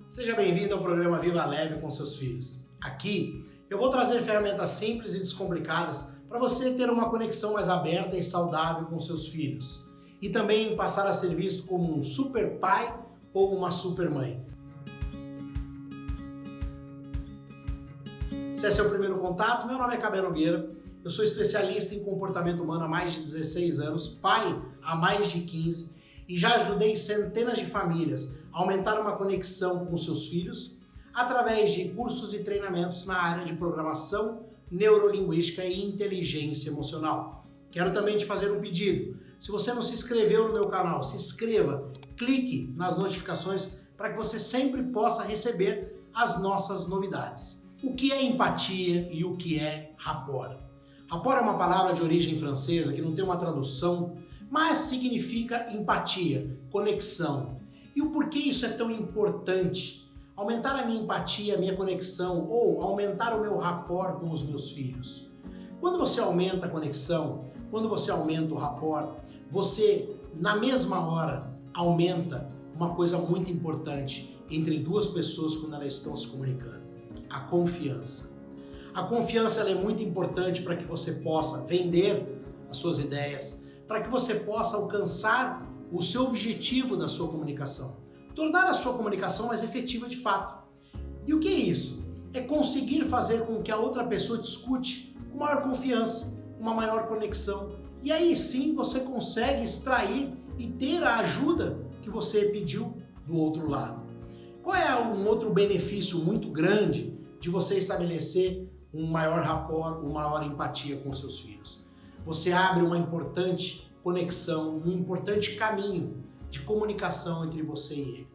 Seja bem-vindo ao programa Viva Leve com seus filhos. Aqui eu vou trazer ferramentas simples e descomplicadas para você ter uma conexão mais aberta e saudável com seus filhos e também passar a ser visto como um super pai ou uma super mãe. Se é seu primeiro contato, meu nome é Cabé Nogueira, eu sou especialista em comportamento humano há mais de 16 anos, pai há mais de 15 e já ajudei centenas de famílias a aumentar uma conexão com seus filhos através de cursos e treinamentos na área de programação, neurolinguística e inteligência emocional. Quero também te fazer um pedido. Se você não se inscreveu no meu canal, se inscreva, clique nas notificações para que você sempre possa receber as nossas novidades. O que é empatia e o que é rapport? Rapport é uma palavra de origem francesa que não tem uma tradução, mas significa empatia, conexão. E o porquê isso é tão importante? Aumentar a minha empatia, a minha conexão ou aumentar o meu rapport com os meus filhos. Quando você aumenta a conexão, quando você aumenta o rapport, você, na mesma hora, aumenta uma coisa muito importante entre duas pessoas quando elas estão se comunicando: a confiança. A confiança ela é muito importante para que você possa vender as suas ideias, para que você possa alcançar o seu objetivo da sua comunicação, tornar a sua comunicação mais efetiva de fato. E o que é isso? É conseguir fazer com que a outra pessoa te escute com maior confiança, uma maior conexão. E aí sim você consegue extrair e ter a ajuda que você pediu do outro lado. Qual é um outro benefício muito grande de você estabelecer um maior rapport, uma maior empatia com seus filhos? Você abre uma importante conexão, um importante caminho de comunicação entre você e ele.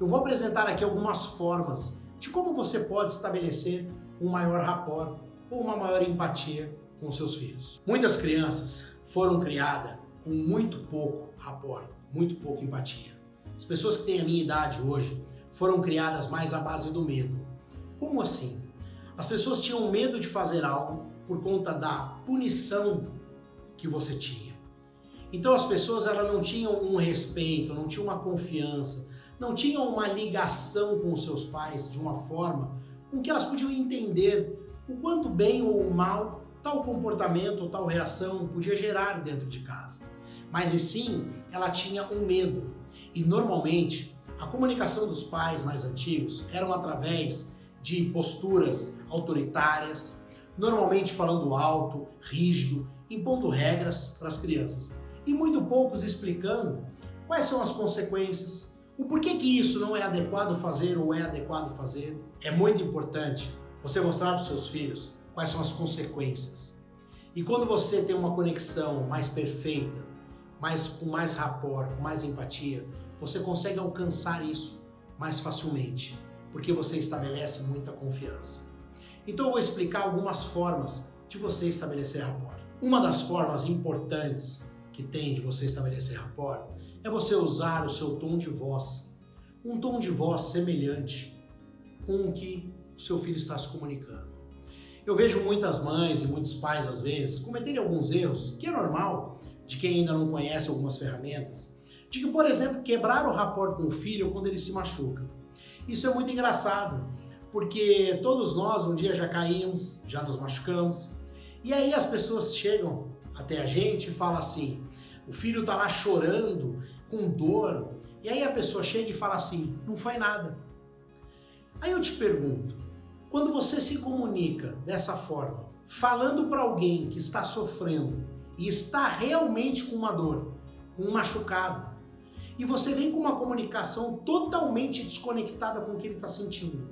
Eu vou apresentar aqui algumas formas de como você pode estabelecer um maior rapport ou uma maior empatia com seus filhos. Muitas crianças foram criadas com muito pouco rapport, muito pouca empatia. As pessoas que têm a minha idade hoje foram criadas mais à base do medo. Como assim? As pessoas tinham medo de fazer algo por conta da punição que você tinha. Então as pessoas elas não tinham um respeito, não tinham uma confiança, não tinham uma ligação com os seus pais de uma forma com que elas podiam entender o quanto bem ou mal tal comportamento ou tal reação podia gerar dentro de casa. Mas e sim, ela tinha um medo. E normalmente a comunicação dos pais mais antigos eram através de posturas autoritárias, normalmente falando alto, rígido, impondo regras para as crianças e muito poucos explicando quais são as consequências, o porquê que isso não é adequado fazer ou é adequado fazer. É muito importante você mostrar para os seus filhos quais são as consequências. E quando você tem uma conexão mais perfeita, com mais rapport, com mais empatia, você consegue alcançar isso mais facilmente, porque você estabelece muita confiança. Então eu vou explicar algumas formas de você estabelecer rapport. Uma das formas importantes que tem de você estabelecer rapport é você usar o seu tom de voz. Um tom de voz semelhante com o que o seu filho está se comunicando. Eu vejo muitas mães e muitos pais, às vezes, cometerem alguns erros, que é normal, de quem ainda não conhece algumas ferramentas, de que, por exemplo, quebrar o rapport com o filho quando ele se machuca. Isso é muito engraçado, porque todos nós um dia já caímos, já nos machucamos, e aí as pessoas chegam até a gente e falam assim: o filho tá lá chorando, com dor, e aí a pessoa chega e fala assim: não foi nada. Aí eu te pergunto, quando você se comunica dessa forma, falando para alguém que está sofrendo e está realmente com uma dor, com um machucado, e você vem com uma comunicação totalmente desconectada com o que ele está sentindo,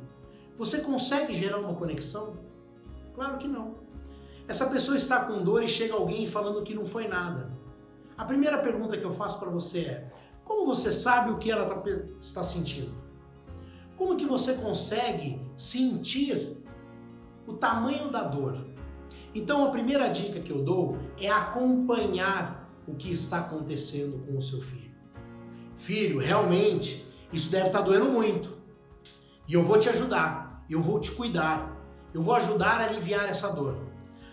você consegue gerar uma conexão? Claro que não. Essa pessoa está com dor e chega alguém falando que não foi nada. A primeira pergunta que eu faço para você é: como você sabe o que ela está sentindo? Como que você consegue sentir o tamanho da dor? Então a primeira dica que eu dou é acompanhar o que está acontecendo com o seu filho. Filho, realmente, isso deve estar doendo muito. E eu vou te ajudar, eu vou te cuidar, eu vou ajudar a aliviar essa dor.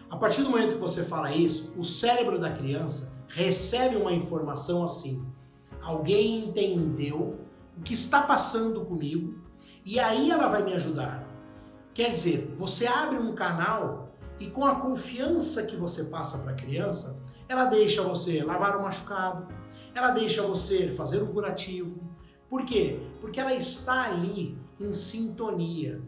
A partir do momento que você fala isso, o cérebro da criança recebe uma informação assim: alguém entendeu o que está passando comigo E aí ela vai me ajudar. Quer dizer, você abre um canal e com a confiança que você passa para a criança, ela deixa você lavar o machucado, ela deixa você fazer um curativo. Por quê? Porque ela está ali em sintonia,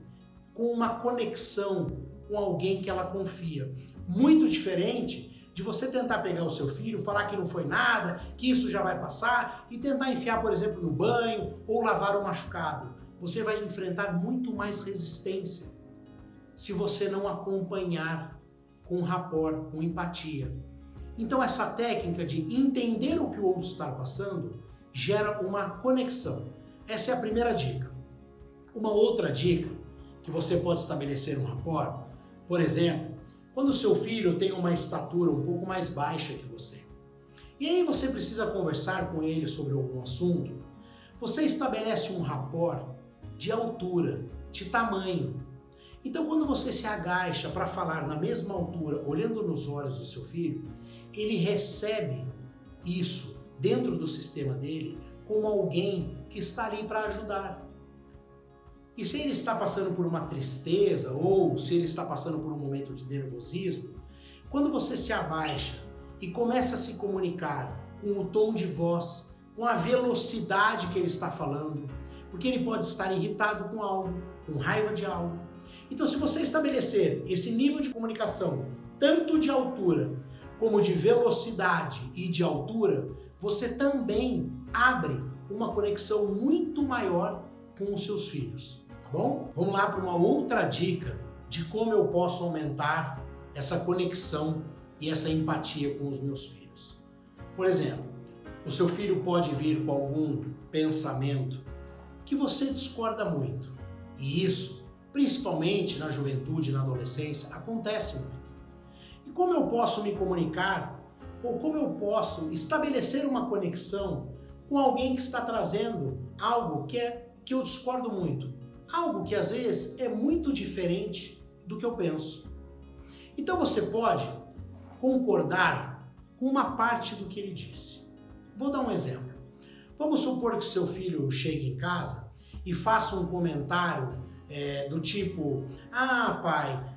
com uma conexão com alguém que ela confia. Muito diferente de você tentar pegar o seu filho, falar que não foi nada, que isso já vai passar e tentar enfiar, por exemplo, no banho ou lavar o machucado. Você vai enfrentar muito mais resistência se você não acompanhar com rapport, com empatia. Então essa técnica de entender o que o outro está passando gera uma conexão. Essa é a primeira dica. Uma outra dica que você pode estabelecer um rapport, por exemplo, quando o seu filho tem uma estatura um pouco mais baixa que você. E aí você precisa conversar com ele sobre algum assunto, você estabelece um rapport de altura, de tamanho. Então quando você se agacha para falar na mesma altura, olhando nos olhos do seu filho, ele recebe isso dentro do sistema dele como alguém que está ali para ajudar. E se ele está passando por uma tristeza ou se ele está passando por um momento de nervosismo, quando você se abaixa e começa a se comunicar com o tom de voz, com a velocidade que ele está falando, porque ele pode estar irritado com algo, com raiva de algo. Então, se você estabelecer esse nível de comunicação, tanto de altura como de velocidade e de altura, você também abre uma conexão muito maior com os seus filhos. Tá bom? Vamos lá para uma outra dica de como eu posso aumentar essa conexão e essa empatia com os meus filhos. Por exemplo, o seu filho pode vir com algum pensamento que você discorda muito. E isso, principalmente na juventude e na adolescência, acontece muito. E como eu posso me comunicar ou como eu posso estabelecer uma conexão com alguém que está trazendo algo que eu discordo muito? Algo que às vezes é muito diferente do que eu penso. Então você pode concordar com uma parte do que ele disse. Vou dar um exemplo. Vamos supor que seu filho chegue em casa e faça um comentário do tipo: ah, pai,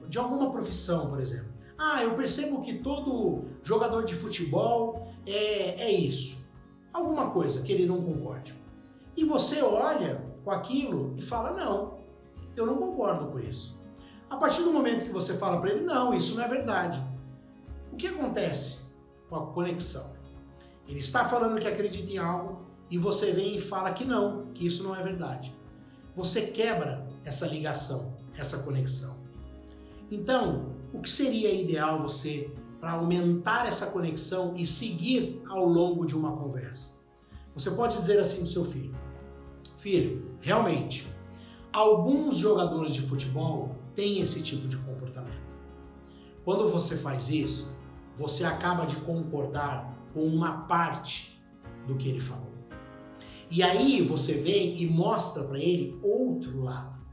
de alguma profissão, por exemplo. Ah, eu percebo que todo jogador de futebol é isso. Alguma coisa que ele não concorde. E você olha com aquilo e fala: não, eu não concordo com isso. A partir do momento que você fala para ele: não, isso não é verdade. O que acontece com a conexão? Ele está falando que acredita em algo e você vem e fala que não, que isso não é verdade. Você quebra essa ligação, essa conexão. Então, o que seria ideal você para aumentar essa conexão e seguir ao longo de uma conversa? Você pode dizer assim do seu filho: filho, realmente, alguns jogadores de futebol têm esse tipo de comportamento. Quando você faz isso, você acaba de concordar com uma parte do que ele falou. E aí você vem e mostra para ele outro lado.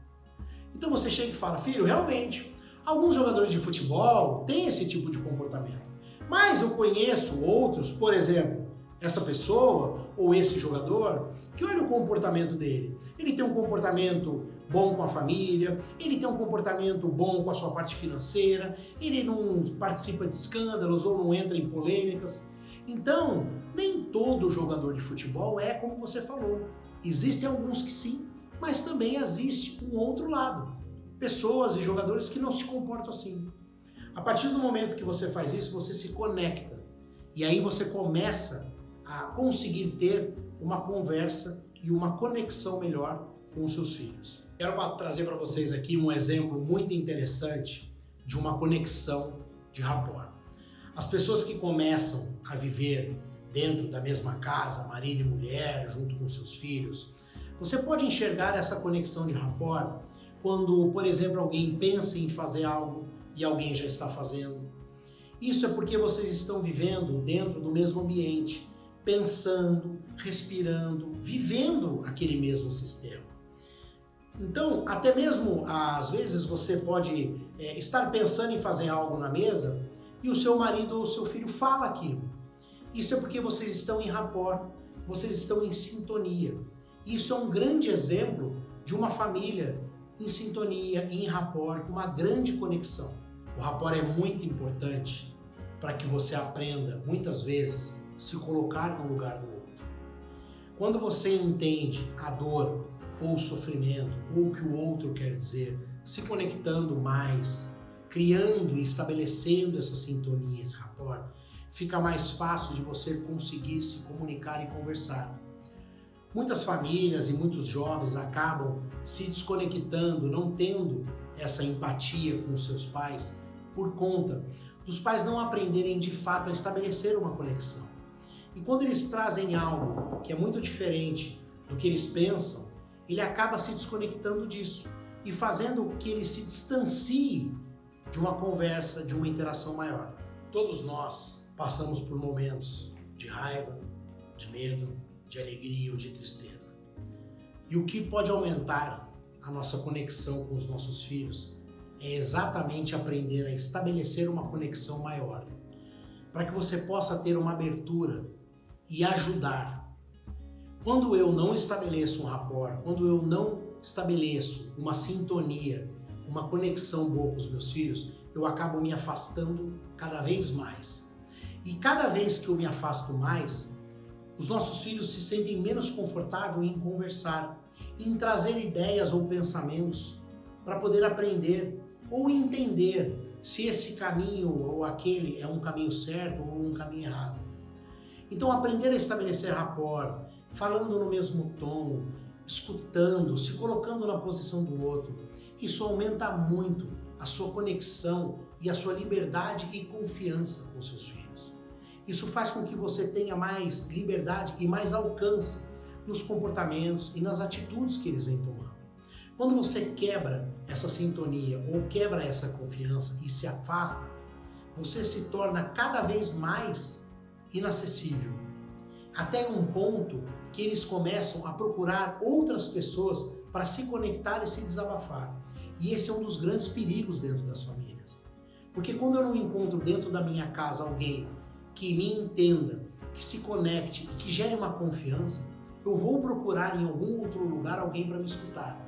Então você chega e fala: filho, realmente, alguns jogadores de futebol têm esse tipo de comportamento. Mas eu conheço outros, por exemplo, essa pessoa ou esse jogador, que olha o comportamento dele. Ele tem um comportamento bom com a família, ele tem um comportamento bom com a sua parte financeira, ele não participa de escândalos ou não entra em polêmicas. Então, nem todo jogador de futebol é como você falou. Existem alguns que sim, mas também existe um outro lado. Pessoas e jogadores que não se comportam assim. A partir do momento que você faz isso, você se conecta. E aí você começa a conseguir ter uma conversa e uma conexão melhor com os seus filhos. Quero trazer para vocês aqui um exemplo muito interessante de uma conexão de rapport. As pessoas que começam a viver dentro da mesma casa, marido e mulher, junto com seus filhos, você pode enxergar essa conexão de rapport quando, por exemplo, alguém pensa em fazer algo e alguém já está fazendo. Isso é porque vocês estão vivendo dentro do mesmo ambiente, pensando, respirando, vivendo aquele mesmo sistema. Então, até mesmo às vezes você pode estar pensando em fazer algo na mesa e o seu marido ou o seu filho fala aquilo. Isso é porque vocês estão em rapport, vocês estão em sintonia. Isso é um grande exemplo de uma família em sintonia, em rapport, com uma grande conexão. O rapport é muito importante para que você aprenda, muitas vezes, se colocar no lugar do outro. Quando você entende a dor ou o sofrimento, ou o que o outro quer dizer, se conectando mais, criando e estabelecendo essa sintonia, esse rapport, fica mais fácil de você conseguir se comunicar e conversar. Muitas famílias e muitos jovens acabam se desconectando, não tendo essa empatia com seus pais, por conta dos pais não aprenderem de fato a estabelecer uma conexão. E quando eles trazem algo que é muito diferente do que eles pensam, ele acaba se desconectando disso e fazendo com que ele se distancie de uma conversa, de uma interação maior. Todos nós passamos por momentos de raiva, de medo, de alegria ou de tristeza. E o que pode aumentar a nossa conexão com os nossos filhos é exatamente aprender a estabelecer uma conexão maior, para que você possa ter uma abertura e ajudar. Quando eu não estabeleço um rapport, quando eu não estabeleço uma sintonia, uma conexão boa com os meus filhos, eu acabo me afastando cada vez mais. E cada vez que eu me afasto mais, os nossos filhos se sentem menos confortáveis em conversar, em trazer ideias ou pensamentos para poder aprender ou entender se esse caminho ou aquele é um caminho certo ou um caminho errado. Então, aprender a estabelecer rapport, falando no mesmo tom, escutando, se colocando na posição do outro, isso aumenta muito a sua conexão e a sua liberdade e confiança com seus filhos. Isso faz com que você tenha mais liberdade e mais alcance nos comportamentos e nas atitudes que eles vêm tomando. Quando você quebra essa sintonia ou quebra essa confiança e se afasta, você se torna cada vez mais inacessível, até um ponto que eles começam a procurar outras pessoas para se conectar e se desabafar. E esse é um dos grandes perigos dentro das famílias. Porque quando eu não encontro dentro da minha casa alguém que me entenda, que se conecte e que gere uma confiança, eu vou procurar em algum outro lugar alguém para me escutar.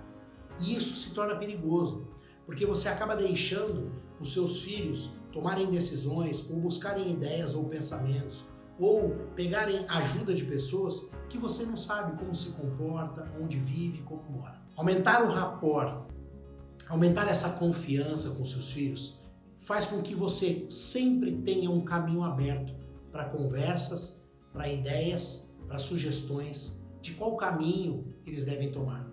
E isso se torna perigoso, porque você acaba deixando os seus filhos tomarem decisões ou buscarem ideias ou pensamentos ou pegarem ajuda de pessoas que você não sabe como se comporta, onde vive, como mora. Aumentar o rapport, aumentar essa confiança com seus filhos, faz com que você sempre tenha um caminho aberto para conversas, para ideias, para sugestões de qual caminho eles devem tomar.